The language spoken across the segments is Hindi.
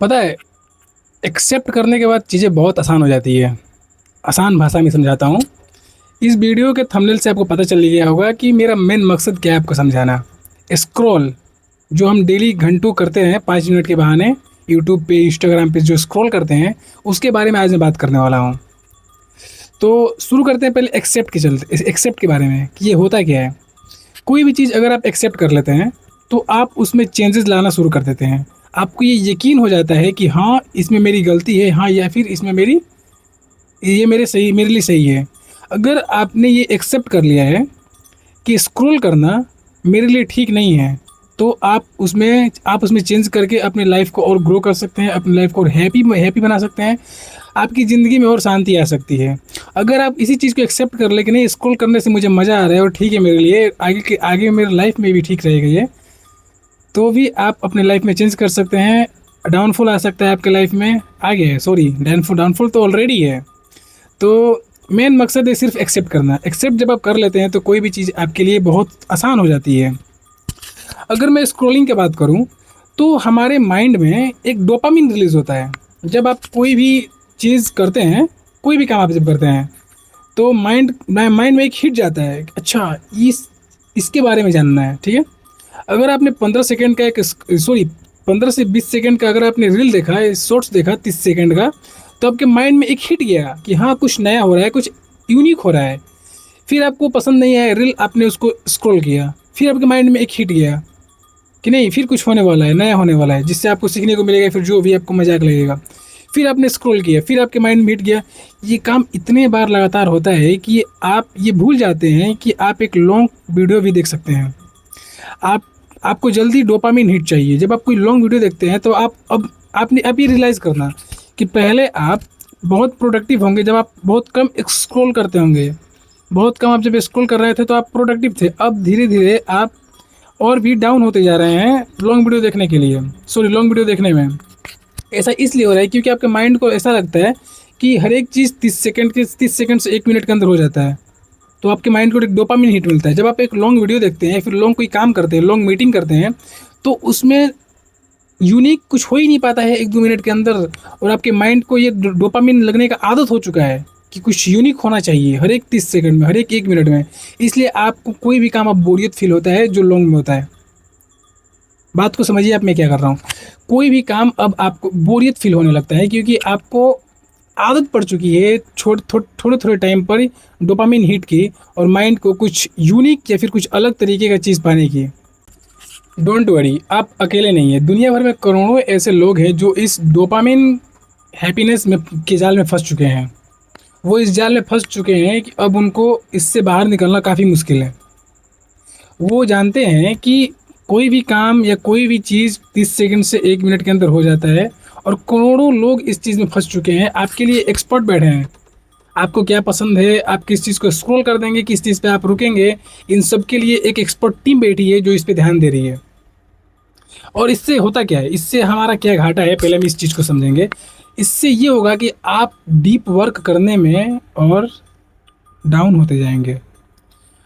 पता है, एक्सेप्ट करने के बाद चीज़ें बहुत आसान हो जाती है। आसान भाषा में समझाता हूँ। इस वीडियो के थंबनेल से आपको पता चल गया होगा कि मेरा मेन मकसद क्या है आपको समझाना। स्क्रॉल जो हम डेली घंटों करते हैं 5 मिनट के बहाने यूट्यूब पे, इंस्टाग्राम पे जो स्क्रॉल करते हैं, उसके बारे में आज मैं बात करने वाला हूँ। तो शुरू करते हैं पहले एक्सेप्ट के बारे में कि ये होता क्या है। कोई भी चीज़ अगर आप एक्सेप्ट कर लेते हैं तो आप उसमें चेंजेस लाना शुरू कर देते हैं। आपको ये यकीन हो जाता है कि हाँ, इसमें मेरी गलती है, हाँ, या फिर इसमें मेरे लिए सही है। अगर आपने ये एक्सेप्ट कर लिया है कि स्क्रॉल करना मेरे लिए ठीक नहीं है, तो आप उसमें चेंज करके अपनी लाइफ को और ग्रो कर सकते हैं, अपनी लाइफ को और हैप्पी बना सकते हैं। आपकी ज़िंदगी में और शांति आ सकती है। अगर आप इसी चीज़ को एक्सेप्ट कर ले कि नहीं, स्क्रॉल करने से मुझे मज़ा आ रहा है और ठीक है मेरे लिए, आगे मेरे लाइफ में भी ठीक रहेगा ये, तो भी आप अपने लाइफ में चेंज कर सकते हैं। डाउनफॉल आ सकता है आपके लाइफ में, आ गया है, सॉरी, डाउनफॉल तो ऑलरेडी है। तो मेन मकसद है सिर्फ एक्सेप्ट करना। एक्सेप्ट जब आप कर लेते हैं तो कोई भी चीज़ आपके लिए बहुत आसान हो जाती है। अगर मैं स्क्रॉलिंग की बात करूं तो हमारे माइंड में एक डोपामिन रिलीज़ होता है। जब आप कोई भी चीज़ करते हैं, कोई भी काम आप जब करते हैं, तो माइंड में एक हिट जाता है, अच्छा, इसके बारे में जानना है, ठीक है। अगर आपने 15 से 20 सेकंड का अगर आपने रील देखा, शॉर्ट्स देखा 30 सेकंड का, तो आपके माइंड में एक हिट गया कि हाँ, कुछ नया हो रहा है, कुछ यूनिक हो रहा है। फिर आपको पसंद नहीं आया रील, आपने उसको स्क्रॉल किया, फिर आपके माइंड में एक हिट गया कि नहीं, फिर कुछ होने वाला है, नया होने वाला है, जिससे आपको सीखने को मिलेगा, फिर जो भी आपको मजाक लगेगा। फिर आपने स्क्रॉल किया, फिर आपके माइंड में हिट गया। ये काम इतने बार लगातार होता है कि आप ये भूल जाते हैं कि आप एक लॉन्ग वीडियो भी देख सकते हैं। आप आपको जल्दी डोपामिन हिट चाहिए। जब आप कोई लॉन्ग वीडियो देखते हैं तो आप ये रियलाइज़ करना कि पहले आप बहुत प्रोडक्टिव होंगे जब आप बहुत कम स्क्रॉल करते होंगे। बहुत कम आप जब स्क्रॉल कर रहे थे तो आप प्रोडक्टिव थे। अब धीरे धीरे आप और भी डाउन होते जा रहे हैं लॉन्ग वीडियो देखने में। ऐसा इसलिए हो रहा है क्योंकि आपके माइंड को ऐसा लगता है कि हर एक चीज़ 30 सेकंड से 1 मिनट के अंदर हो जाता है। तो आपके माइंड को एक डोपामिन हिट मिलता है। जब आप एक लॉन्ग वीडियो देखते हैं, फिर लॉन्ग कोई काम करते हैं, लॉन्ग मीटिंग करते हैं, तो उसमें यूनिक कुछ हो ही नहीं पाता है 1-2 मिनट के अंदर। और आपके माइंड को ये डोपामिन लगने का आदत हो चुका है कि कुछ यूनिक होना चाहिए हर एक 30 सेकंड में, हर एक 1 मिनट में। इसलिए आपको कोई भी काम, आप बोरियत फील होता है जो लॉन्ग में होता है। बात को समझिए आप, मैं क्या कर रहा हूँ। कोई भी काम अब आपको बोरियत फील होने लगता है क्योंकि आपको आदत पड़ चुकी है थोड़े थोड़े टाइम पर डोपामिन हिट की और माइंड को कुछ यूनिक या फिर कुछ अलग तरीके का चीज़ पाने की। डोंट वरी, आप अकेले नहीं हैं। दुनिया भर में करोड़ों ऐसे लोग हैं जो इस डोपामिन हैप्पीनेस में के जाल में फंस चुके हैं। वो इस जाल में फंस चुके हैं कि अब उनको इससे बाहर निकलना काफ़ी मुश्किल है। वो जानते हैं कि कोई भी काम या कोई भी चीज़ 30 सेकंड से 1 मिनट के अंदर हो जाता है और करोड़ों लोग इस चीज़ में फंस चुके हैं। आपके लिए एक्सपर्ट बैठे हैं। आपको क्या पसंद है, आप किस चीज़ को स्क्रॉल कर देंगे, किस चीज़ पे आप रुकेंगे, इन सब के लिए एक एक्सपर्ट टीम बैठी है जो इस पे ध्यान दे रही है। और इससे होता क्या है, इससे हमारा क्या घाटा है, पहले हम इस चीज़ को समझेंगे। इससे ये होगा कि आप डीप वर्क करने में और डाउन होते जाएंगे।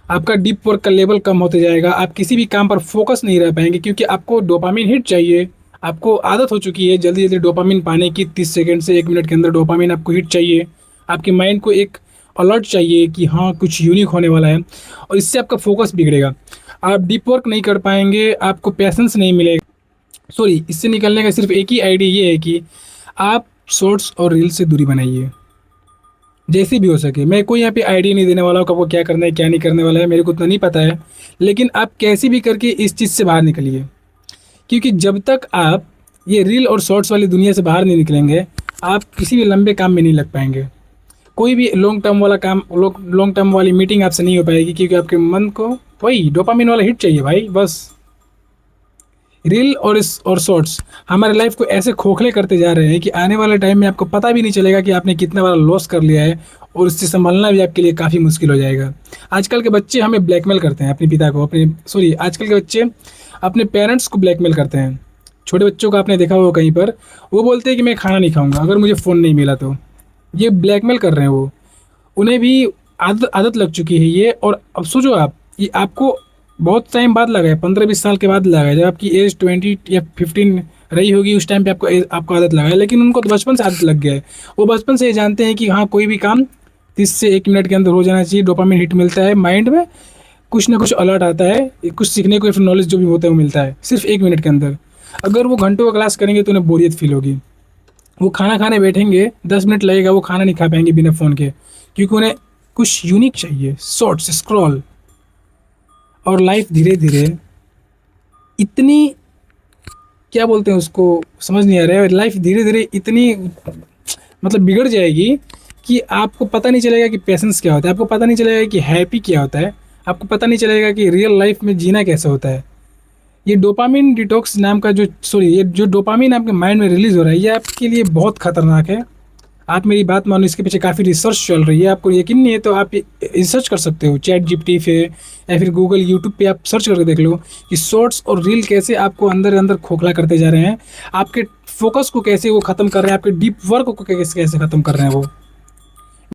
आपका डीप वर्क का लेवल कम होते जाएगा। आप किसी भी काम पर फोकस नहीं रह पाएंगे क्योंकि आपको डोपामिन हिट चाहिए। आपको आदत हो चुकी है जल्दी जल्दी डोपामिन पाने की। 30 सेकंड से 1 मिनट के अंदर डोपामिन आपको हिट चाहिए। आपके माइंड को एक अलर्ट चाहिए कि हाँ, कुछ यूनिक होने वाला है। और इससे आपका फोकस बिगड़ेगा। आप डीप वर्क नहीं कर पाएंगे, आपको पैसेंस नहीं मिलेगा। सॉरी, इससे निकलने का सिर्फ एक ही आइडिया ये है कि आप शॉर्ट्स और रील से दूरी बनाइए जैसी भी हो सके। मैं कोई यहाँ पे आइडिया नहीं देने वाला हूँ कब को क्या करना है क्या नहीं करने वाला है, मेरे को उतना नहीं पता है। लेकिन आप कैसी भी करके इस चीज़ से बाहर निकलिए, क्योंकि जब तक आप ये रील और शॉर्ट्स वाली दुनिया से बाहर नहीं निकलेंगे, आप किसी भी लंबे काम में नहीं लग पाएंगे। कोई भी लॉन्ग टर्म वाली मीटिंग आपसे नहीं हो पाएगी क्योंकि आपके मन को वही डोपामिन वाला हिट चाहिए भाई, बस। रील और शॉर्ट्स हमारे लाइफ को ऐसे खोखले करते जा रहे हैं कि आने वाले टाइम में आपको पता भी नहीं चलेगा कि आपने कितना बड़ा लॉस कर लिया है और इससे संभलना भी आपके लिए काफ़ी मुश्किल हो जाएगा। आजकल के बच्चे हमें ब्लैकमेल करते हैं, अपने पिता को, आजकल के बच्चे अपने पेरेंट्स को ब्लैकमेल करते हैं। छोटे बच्चों को आपने देखा होगा कहीं पर, वो बोलते हैं कि मैं खाना नहीं खाऊंगा अगर मुझे फ़ोन नहीं मिला तो। ये ब्लैकमेल कर रहे हैं वो। उन्हें भी आदत लग चुकी है ये। और अब सोचो आप, ये आपको बहुत टाइम बाद लगा है, 15-20 साल के बाद लगा है, जब आपकी एज 20 या 15 रही होगी उस टाइम पे आपको आदत लगा है, लेकिन उनको तो बचपन से आदत लग गया है। वो बचपन से ये जानते हैं कि हाँ कोई भी काम 30 से 1 मिनट के अंदर हो जाना चाहिए, डोपामिन हिट मिलता है माइंड में, कुछ ना कुछ अलर्ट आता है, कुछ सीखने को, फिर नॉलेज जो भी होता है वो मिलता है सिर्फ 1 मिनट के अंदर। अगर वो घंटों का क्लास करेंगे तो उन्हें बोरियत फील होगी। वो खाना खाने बैठेंगे, 10 मिनट लगेगा, वो खाना नहीं खा पाएंगे बिना फ़ोन के, क्योंकि उन्हें कुछ यूनिक चाहिए, शॉर्ट्स स्क्रॉल। और लाइफ धीरे धीरे इतनी, क्या बोलते हैं उसको, समझ नहीं आ रहा है, लाइफ धीरे धीरे इतनी मतलब बिगड़ जाएगी कि आपको पता नहीं चलेगा कि पेशेंस क्या होता है, आपको पता नहीं चलेगा कि हैप्पी क्या होता है, आपको पता नहीं चलेगा कि रियल लाइफ में जीना कैसे होता है। ये डोपामिन डिटॉक्स नाम का जो, सॉरी, ये जो डोपामिन आपके माइंड में रिलीज हो रहा है, ये आपके लिए बहुत खतरनाक है। आप मेरी बात मानो, इसके पीछे काफ़ी रिसर्च चल रही है। आपको यकीन नहीं है तो आप रिसर्च कर सकते हो, चैट जीपीटी पे या फिर गूगल यूट्यूब पे आप सर्च करके देख लो कि शॉर्ट्स और रील कैसे आपको अंदर अंदर खोखला करते जा रहे हैं, आपके फोकस को कैसे वो ख़त्म कर रहे हैं, आपके डीप वर्क को कैसे कैसे ख़त्म कर रहे हैं वो।